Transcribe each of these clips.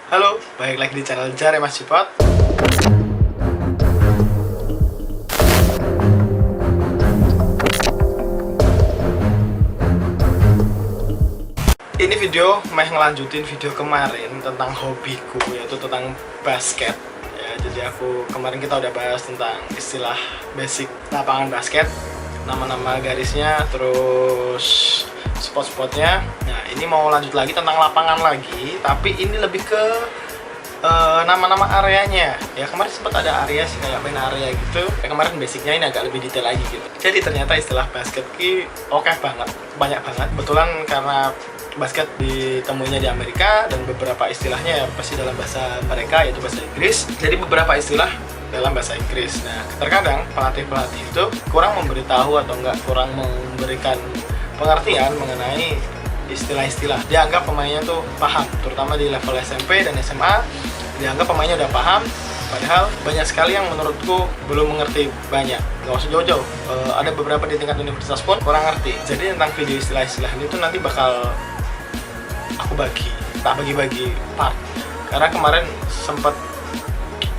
Halo, balik lagi di channel Jare Mas Cipot. Ini video ngelanjutin video kemarin tentang hobiku, yaitu tentang basket. Ya, jadi kita udah bahas tentang istilah basic lapangan basket, nama-nama garisnya, terus spot-spotnya. Nah, ini mau lanjut lagi tentang lapangan lagi, tapi ini lebih ke nama-nama areanya. Ya, kemarin sempat ada area sih, kayak main area gitu. Kemarin basicnya, ini agak lebih detail lagi gitu. Jadi ternyata istilah basket ini oke banget, banyak banget. Kebetulan karena basket ditemuinya di Amerika dan beberapa istilahnya ya pasti dalam bahasa mereka, yaitu bahasa Inggris. Jadi beberapa istilah dalam bahasa Inggris. Nah, terkadang pelatih-pelatih itu kurang memberitahu atau kurang memberikan pengertian mengenai istilah-istilah. Dianggap pemainnya tuh paham, terutama di level SMP dan SMA. Dianggap pemainnya udah paham, padahal banyak sekali yang menurutku belum mengerti banyak. Gak usah jauh-jauh, ada beberapa di tingkat universitas pun kurang ngerti. Jadi tentang video istilah-istilah ini tuh nanti bakal aku tak bagi-bagi part. Karena kemarin sempat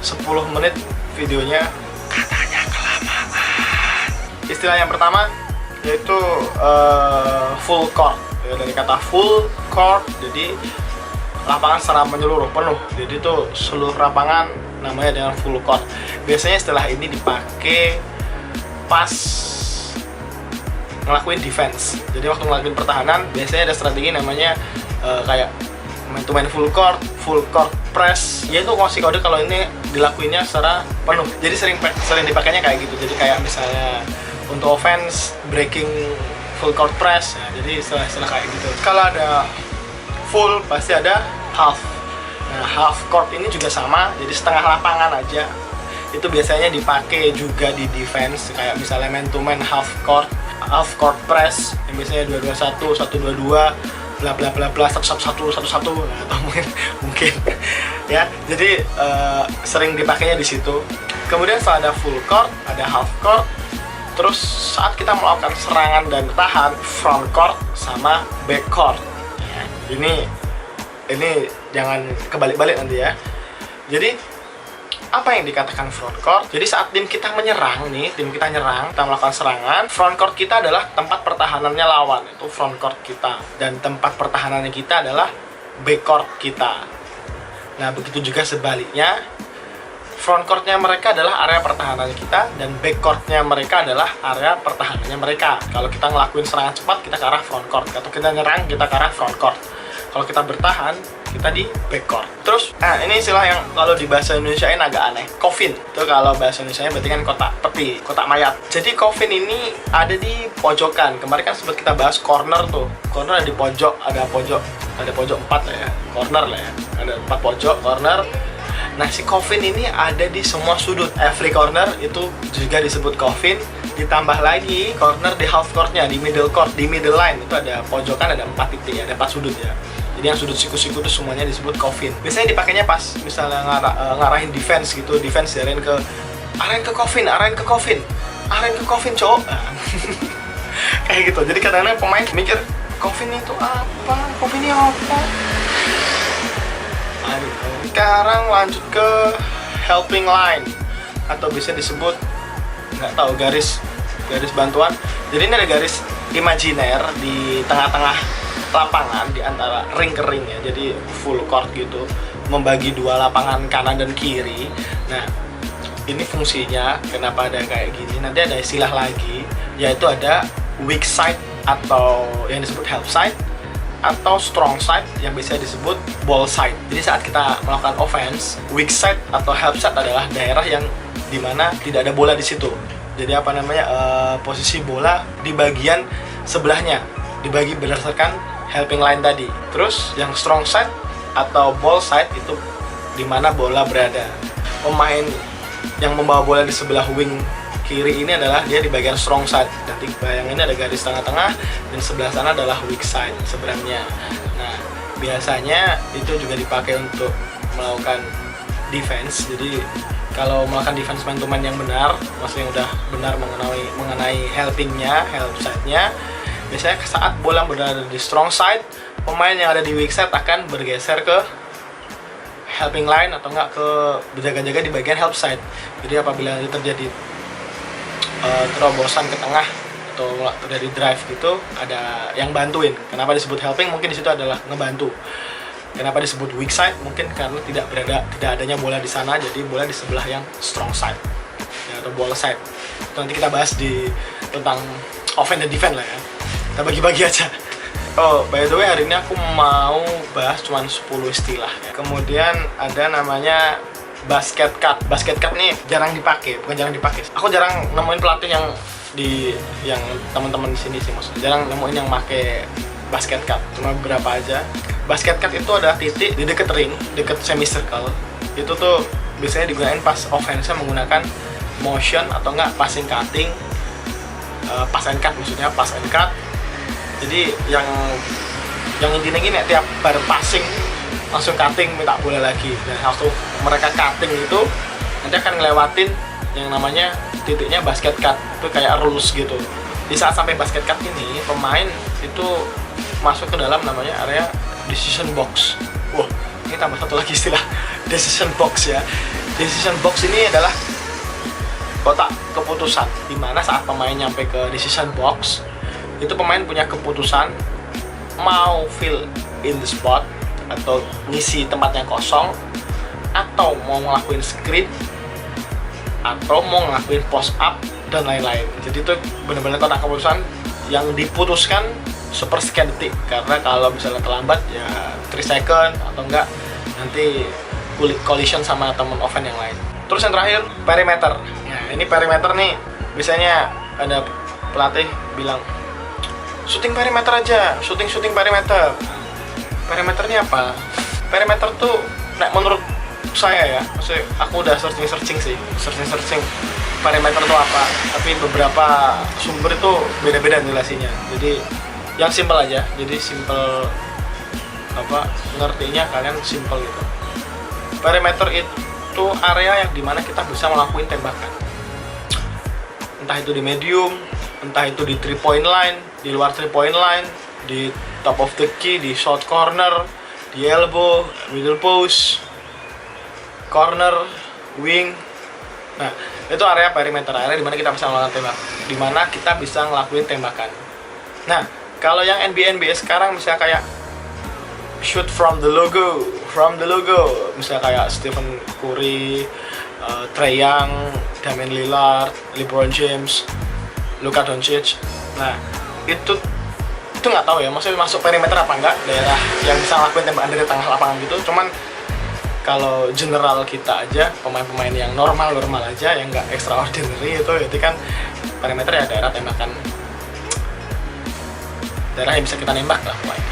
10 menit videonya katanya kelamaan. Istilah yang pertama yaitu full court, ya, dari kata full court, jadi lapangan secara menyeluruh, penuh. Jadi itu seluruh lapangan namanya dengan full court. Biasanya istilah ini dipakai pas ngelakuin defense. Jadi waktu ngelakuin pertahanan biasanya ada strategi namanya kayak main to main full court press. Ya itu ngasih kode kalau ini dilakuinnya secara penuh. Jadi sering dipakainya kayak gitu. Jadi kayak misalnya untuk offense breaking full court press. Nah, jadi istilah kayak gitu. Kalau ada full pasti ada half. Nah, half court ini juga sama, jadi setengah lapangan aja. Itu biasanya dipakai juga di defense, kayak misalnya man to man half court press, yang biasanya 221, 122, bla bla bla bla, 111, 111, atau mungkin ya. Jadi sering dipakainya di situ. Kemudian setelah ada full court, ada half court. Terus saat kita melakukan serangan dan tahan, front court sama back court. Ini jangan kebalik-balik nanti ya. Jadi apa yang dikatakan front court? Jadi saat tim kita menyerang nih, kita melakukan serangan, front court kita adalah tempat pertahanannya lawan, itu front court kita. Dan tempat pertahanannya kita adalah back court kita. Nah, begitu juga sebaliknya. Front courtnya mereka adalah area pertahanan kita, dan back courtnya mereka adalah area pertahanannya mereka. Kalau kita ngelakuin serangan cepat, kita ke arah front court. Atau kita nyerang, kita ke arah front court. Kalau kita bertahan, kita di back court. Terus, ini istilah yang kalau di bahasa Indonesiain agak aneh. Coffin. Itu kalau bahasa Indonesianya berarti kan kotak peti, kotak mayat. Jadi coffin ini ada di pojokan. Kemarin kan sempat kita bahas corner tuh. Corner ada di pojok, ada pojok 4 lah ya. Corner lah ya. Ada 4 pojok, corner. Nah, si coffin ini ada di semua sudut. Every corner itu juga disebut coffin. Ditambah lagi corner di half courtnya, di middle court, di middle line itu ada pojokan, ada 4 titik, ada 4 sudut ya. Jadi yang sudut siku-siku itu semuanya disebut coffin. Biasanya dipakainya pas misalnya ngarahin defense gitu, defense arahin ke coffin cowok. Nah. Kayak gitu. Jadi kadang-kadang pemain mikir coffin itu apa? Coffin ini apa? Sekarang lanjut ke helping line, atau bisa disebut garis bantuan. Jadi ini ada garis imajiner di tengah-tengah lapangan, di antara ring ke ring ya. Jadi full court gitu, membagi dua lapangan kanan dan kiri. Nah, ini fungsinya kenapa ada kayak gini, nanti ada istilah lagi, yaitu ada weak side atau yang disebut help side, atau strong side yang biasa disebut ball side. Jadi saat kita melakukan offense, weak side atau help side adalah daerah yang dimana tidak ada bola di situ. Jadi posisi bola di bagian sebelahnya, dibagi berdasarkan helping line tadi. Terus yang strong side atau ball side itu dimana bola berada. Pemain yang membawa bola di sebelah wing kiri ini adalah dia di bagian strong side. Nanti bayangin ada garis tengah-tengah, dan sebelah sana adalah weak side sebenarnya. Nah, biasanya itu juga dipakai untuk melakukan defense. Jadi kalau melakukan defense man to man yang benar, maksudnya yang udah benar mengenai help side-nya, biasanya saat bola berada di strong side, pemain yang ada di weak side akan bergeser ke helping line atau enggak ke berjaga-jaga di bagian help side. Jadi apabila terjadi terobosan ke tengah atau terjadi drive gitu, ada yang bantuin. Kenapa disebut helping? Mungkin di situ adalah ngebantu. Kenapa disebut weak side? Mungkin karena tidak adanya bola di sana, jadi bola di sebelah yang strong side ya, atau ball side. Itu nanti kita bahas tentang offense dan defense lah ya. Kita bagi-bagi aja. Oh, by the way, hari ini aku mau bahas cuma 10 istilah ya. Kemudian ada namanya basket cut. Basket cut nih jarang dipakai, bukan jarang dipakai. Aku jarang nemuin pelatih yang teman-teman di sini sih, maksudnya jarang nemuin yang pakai basket cut. Cuma beberapa aja. Basket cut itu ada titik di deket ring, deket semicircle. Itu tuh biasanya digunakan pas offense menggunakan motion atau enggak passing cutting. Pass and cut maksudnya, pass and cut. Jadi yang intinya gini, tiap bar passing langsung cutting, minta bola lagi. Dan waktu mereka cutting itu nanti akan ngelewatin yang namanya titiknya basket cut. Itu kayak rules gitu. Di saat sampai basket cut ini, pemain itu masuk ke dalam namanya area decision box. Wah, ini tambah satu lagi istilah, decision box ya. Decision box ini adalah kotak keputusan, dimana saat pemain nyampe ke decision box, itu pemain punya keputusan mau fill in the spot atau ngisi tempat yang kosong, atau mau ngelakuin screen, atau mau ngelakuin post up dan lain-lain. Jadi itu benar-benar kotak keputusan yang diputuskan sepersekian detik, karena kalau misalnya terlambat ya 3 second atau enggak nanti collision sama teman offense yang lain. Terus yang terakhir, perimeter. Nah, ini perimeter nih biasanya ada pelatih bilang shooting perimeter aja, shooting perimeter. Perimeter ini apa? Perimeter tuh, nah, menurut saya ya, maksudnya aku udah searching perimeter itu apa, tapi beberapa sumber itu beda-beda jelasinnya. Jadi yang simple aja, jadi simple ngertinya kalian simple gitu. Perimeter itu area yang dimana kita bisa melakukan tembakan, entah itu di medium, entah itu di 3 point line, di luar 3 point line, di top of the key, di short corner, di elbow, middle post, corner, wing. Nah, itu area perimeter, area dimana kita bisa melakukan tembak, dimana kita bisa ngelakuin tembakan. Nah, kalau yang NBA sekarang misalnya kayak shoot from the logo, misalnya kayak Stephen Curry, Trae Young, Damian Lillard, LeBron James, Luka Doncic. Nah, itu nggak tahu ya, maksudnya masuk perimeter apa enggak, daerah yang bisa ngelakuin tembakan dari tengah lapangan gitu. Cuman kalau general kita aja, pemain-pemain yang normal aja, yang nggak extraordinary itu kan perimeter ya daerah tembakan, daerah yang bisa kita nembak lah pokoknya.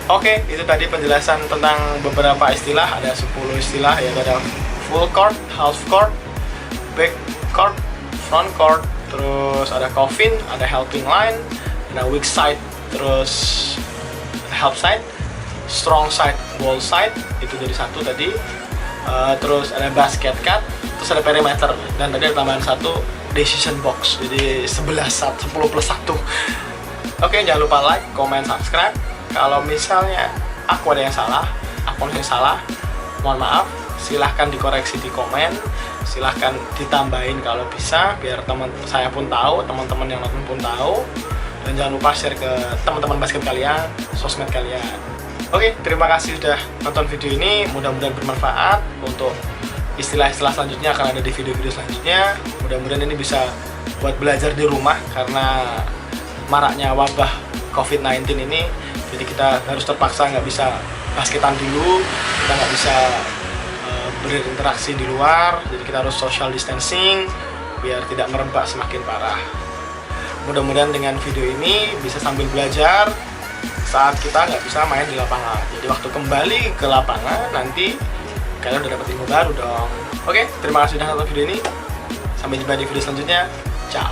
Oke, itu tadi penjelasan tentang beberapa istilah. Ada 10 istilah, yaitu ada full court, half court, back court, front court, terus ada coffin, ada helping line, ada weak side, terus help side, strong side, ball side, itu jadi satu tadi. Terus ada basket cut, terus ada perimeter, dan tadi ada tambahan satu decision box, jadi 10+1. Oke, jangan lupa like, comment, subscribe. Kalau misalnya aku ada yang salah, mohon maaf, silahkan dikoreksi di komen, silahkan ditambahin kalau bisa, biar teman saya pun tahu, teman-teman yang nonton pun tahu. Dan jangan lupa share ke teman-teman basket kalian, sosmed kalian. Oke, terima kasih sudah nonton video ini, mudah-mudahan bermanfaat. Untuk istilah-istilah selanjutnya akan ada di video-video selanjutnya. Mudah-mudahan ini bisa buat belajar di rumah, karena maraknya wabah COVID-19 ini. Jadi kita harus terpaksa nggak bisa basketan dulu, kita nggak bisa berinteraksi di luar, jadi kita harus social distancing biar tidak merebak semakin parah. Mudah-mudahan dengan video ini bisa sambil belajar saat kita nggak bisa main di lapangan. Jadi waktu kembali ke lapangan nanti kalian udah dapat ilmu baru dong. Oke, terima kasih sudah nonton video ini. Sampai jumpa di video selanjutnya. Ciao.